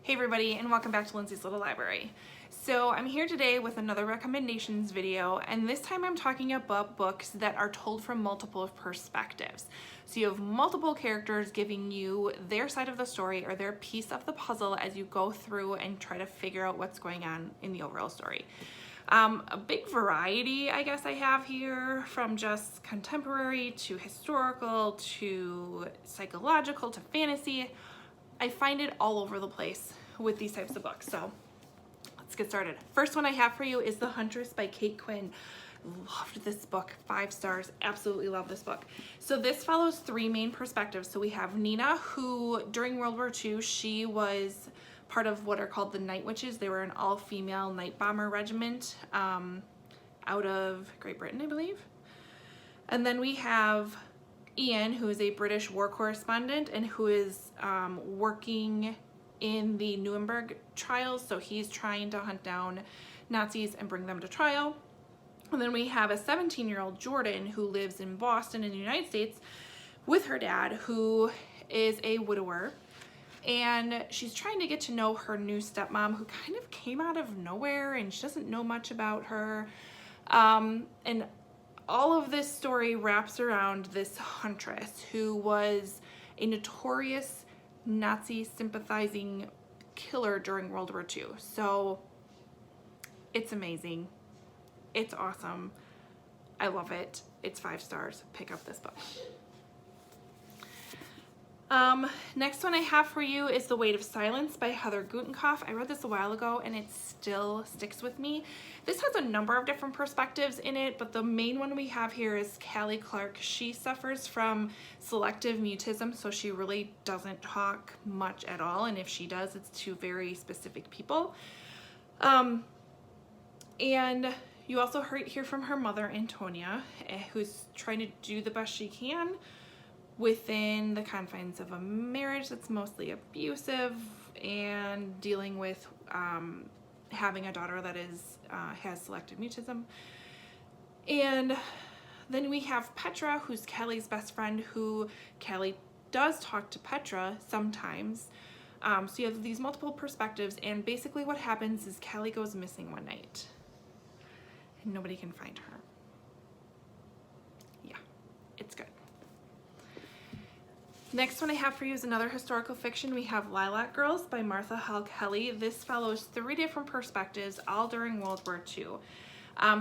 Hey everybody, and welcome back to Lindsey's Little Library. So I'm here today with another recommendations video, and this time I'm talking about books that are told from multiple perspectives. So you have multiple characters giving you their side of the story or their piece of the puzzle as you go through and try to figure out what's going on in the overall story. A big variety, I guess, I have here, from just contemporary to historical to psychological to fantasy. I find it all over the place with these types of books. So let's get started. First one I have for you is The Huntress by Kate Quinn. Loved this book, 5 stars, absolutely love this book. So this follows 3 main perspectives. So we have Nina, who during World War II, she was part of what are called the Night Witches. They were an all-female night bomber regiment out of Great Britain, I believe. And then we have Ian, who is a British war correspondent and who is working in the Nuremberg trials. So he's trying to hunt down Nazis and bring them to trial. And then we have a 17-year-old Jordan who lives in Boston in the United States with her dad, who is a widower. And she's trying to get to know her new stepmom, who kind of came out of nowhere and she doesn't know much about her. And all of this story wraps around this huntress who was a notorious Nazi sympathizing killer during World War II. So it's amazing. It's awesome. I love it. It's 5 stars. Pick up this book. Next one I have for you is The Weight of Silence by Heather Gutenkopf. I read this a while ago and it still sticks with me. This has a number of different perspectives in it, but the main one we have here is Callie Clark. She suffers from selective mutism, so she really doesn't talk much at all, and if she does, it's to very specific people. And you also hear from her mother, Antonia, who's trying to do the best she can within the confines of a marriage that's mostly abusive and dealing with having a daughter that is has selective mutism. And then we have Petra, who's Kelly's best friend, who Kelly does talk to Petra sometimes. So you have these multiple perspectives, and basically what happens is Kelly goes missing one night and nobody can find her. Yeah, it's good. Next one I have for you is another historical fiction. We have Lilac Girls by Martha Hall Kelly. This follows 3 different perspectives, all during World War II.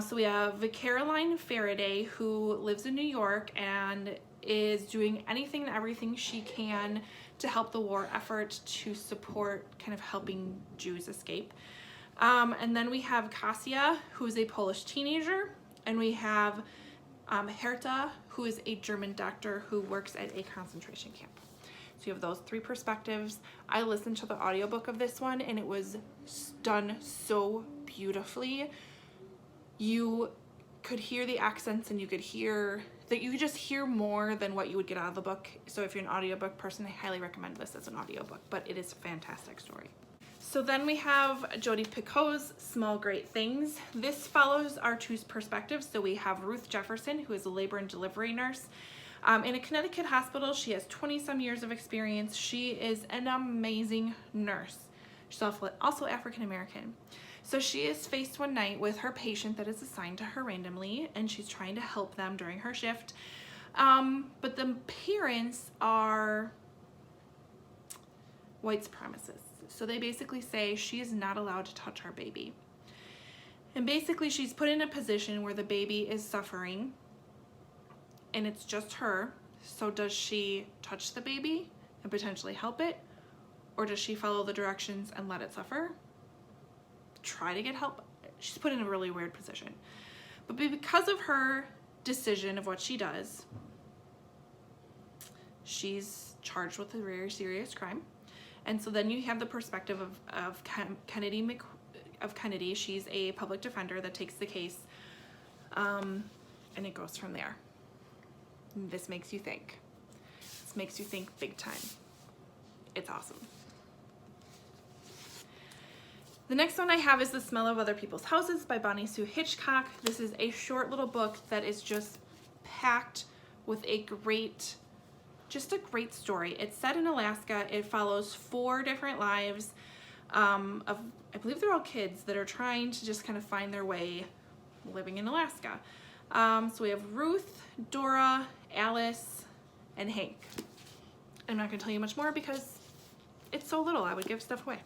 So we have Caroline Faraday, who lives in New York and is doing anything and everything she can to help the war effort to support kind of helping Jews escape. And then we have Kasia, who is a Polish teenager, and we have Herta, who is a German doctor who works at a concentration camp. So you have those 3 perspectives. I listened to the audiobook of this one and it was done so beautifully. You could hear the accents and you could hear that you could just hear more than what you would get out of the book. So if you're an audiobook person, I highly recommend this as an audiobook, but it is a fantastic story. So then we have Jody Pickles' Small Great Things. This follows our 2 perspectives. So we have Ruth Jefferson, who is a labor and delivery nurse in a Connecticut hospital. She has 20-some years of experience. She is an amazing nurse. She's also African-American. So she is faced one night with her patient that is assigned to her randomly, and she's trying to help them during her shift. But the parents are white supremacists. So they basically say she is not allowed to touch her baby. And basically she's put in a position where the baby is suffering and it's just her. So does she touch the baby and potentially help it? Or does she follow the directions and let it suffer? Try to get help? She's put in a really weird position. But because of her decision of what she does, she's charged with a very serious crime. And so then you have the perspective of Kennedy. She's a public defender that takes the case, and it goes from there. This makes you think. This makes you think big time. It's awesome. The next one I have is The Smell of Other People's Houses by Bonnie Sue Hitchcock. This is a short little book that is just packed with a great Just a great story. It's set in Alaska. It follows 4 different lives of, I believe they're all kids that are trying to just kind of find their way living in Alaska. So we have Ruth, Dora, Alice, and Hank. I'm not going to tell you much more because it's so little, I would give stuff away.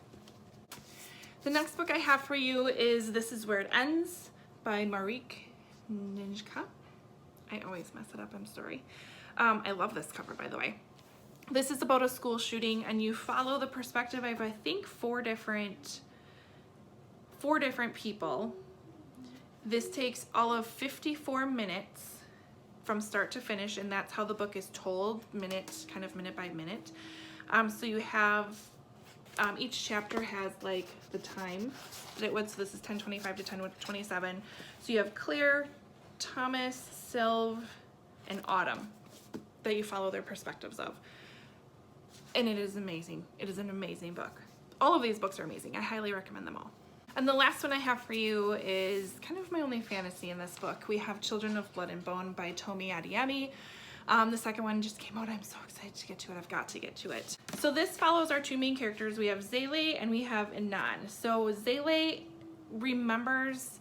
The next book I have for you is This Is Where It Ends by Marik Ninjka. I always mess it up, I'm sorry. I love this cover, by the way. This is about a school shooting, and you follow the perspective of, I think, four different people. This takes all of 54 minutes from start to finish, and that's how the book is told, minute by minute. So you have, each chapter has like the time that it was, so this is 10:25 to 10:27. So you have Claire, Thomas, Sylve, and Autumn that you follow their perspectives of. And it is amazing. It is an amazing book. All of these books are amazing. I highly recommend them all. And the last one I have for you is kind of my only fantasy in this book. We have Children of Blood and Bone by Tomi Adeyemi. The second one just came out. I'm so excited to get to it. I've got to get to it. So this follows our two main characters. We have Zele and we have Inan. So Zele remembers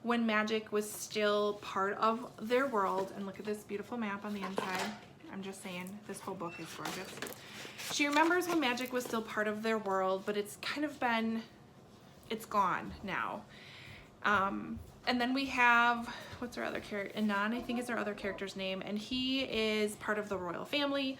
when magic was still part of their world. And look at this beautiful map on the inside. I'm just saying, this whole book is gorgeous. She remembers when magic was still part of their world, but it's kind of been, it's gone now. And then we have, what's our other character? Inan, I think is our other character's name, and he is part of the royal family.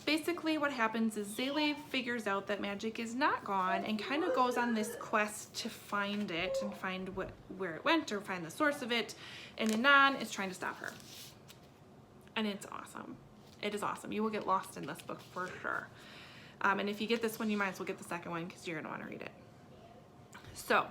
Basically what happens is Zele figures out that magic is not gone and kind of goes on this quest to find it and find where it went or find the source of it, and Inan is trying to stop her. And it's awesome. It is awesome. You will get lost in this book for sure. And if you get this one, you might as well get the second one because you're going to want to read it. So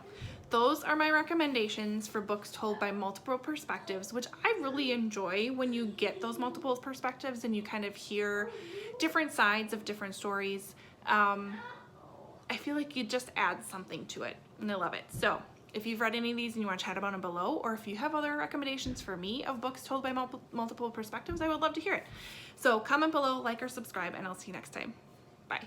those are my recommendations for books told by multiple perspectives, which I really enjoy when you get those multiple perspectives and you kind of hear different sides of different stories. I feel like you just add something to it, and I love it. So if you've read any of these and you want to chat about them below, or if you have other recommendations for me of books told by multiple perspectives, I would love to hear it. So comment below, like or subscribe, and I'll see you next time. Bye.